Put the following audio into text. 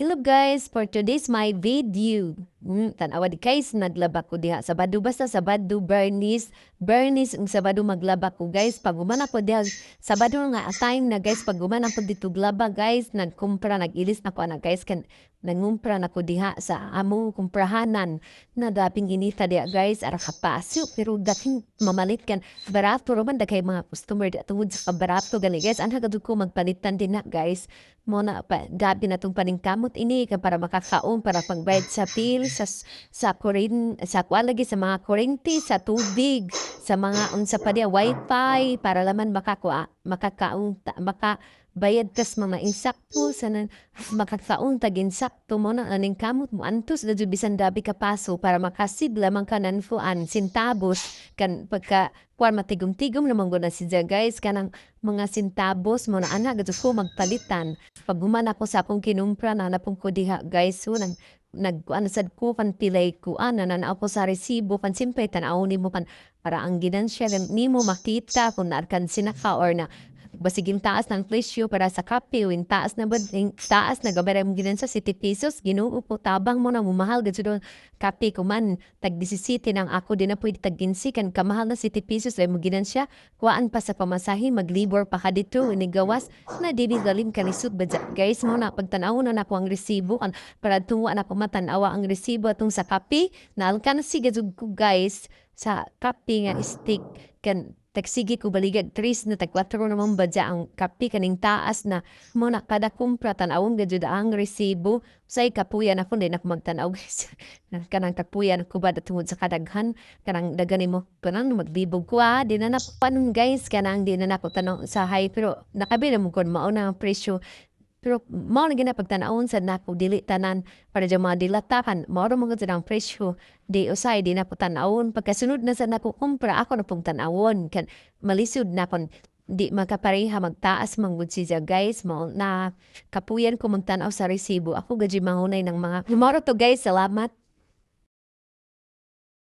Hello guys, for today's my video. Tanawa di guys, naglaba ko diha. Sabado basta Sabado, Bernice, ang Sabado maglaba ko guys. Pag umana ko diha, Sabado nga time na guys, pag umana ko dito glaba guys, nagkumpra, nagilis na ko na guys, nangumpra na ko diha sa among kumprahanan na daping ginita diha guys, ara kapaso, pero dating mamalit kan, barato roman, dagay mga customer diha tungod sa kabarato gali guys, anha gadud ko magpalitan din na guys, mo na pa, gabi na itong paningkamot ini ka para makakaon para pagbayad sa bill sa kualagi sa mga kurente sa tubig sa mga unsa pa dia wifi para laman makakaon makabayad kas mga insakto sa makakaon tag insakto mo na aning kamot mo antos na jud bisan dabi ka paso para makasid lamang kanan fuan sintabos kan pagka kuan matigom-tigom naman gud na si guys kanang mga sintabos mo na ana gadto ko magpalitan pag human ako sa akong kinumpra na napong ko diha guys so nagkuan sad ko pan pilay ko ana na ako sa resibo pan simpay tan-aw nimo pan para ang ginansya nimo makita kung naarkan sinaka or na basiging taas ng presyo para sa kape win taas na taas na gabaray mo ginan sa 70 pesos Ginoo po tabang mo na mumahal gud doon kape ko man tag 17 ng ako din na pwede tag 15 kan kamahal na 70 pesos ay mo ginan siya kuan pa sa pamasahe maglibor pa ka dito inigawas na dili galim kanisud ba guys mo na pagtan-aw na nako ang resibo kan para tuwa na ko matan-awa ang resibo atong sa kape naalkan sige jud ko guys sa kape nga stick kan tagsige ko baligag 3 na tag 4 naman badya ang kape kaning taas na mo na kada kumpra tan-awon gajud ang resibo say kapuyan ako din ako magtan-aw guys kanang kapuyan ko ba tungod sa kadaghan kanang dagani mo kanang maglibog ko di na napanon guys kanang di na nako tanong sa high pero nakabi na mo kon mao na ang presyo pero mao na gina pagtan-awon sa nako dili tanan para dyan mga dilatakan mao ra mo gud ang presyo di usay di na po tan-awon pagkasunod na sa nako kumpra ako na pong tan-awon kan malisod na kon di makapareha magtaas manggud siya guys mao na kapuyan ko magtan-aw sa resibo ako gaji mahunay ng mga mao to guys salamat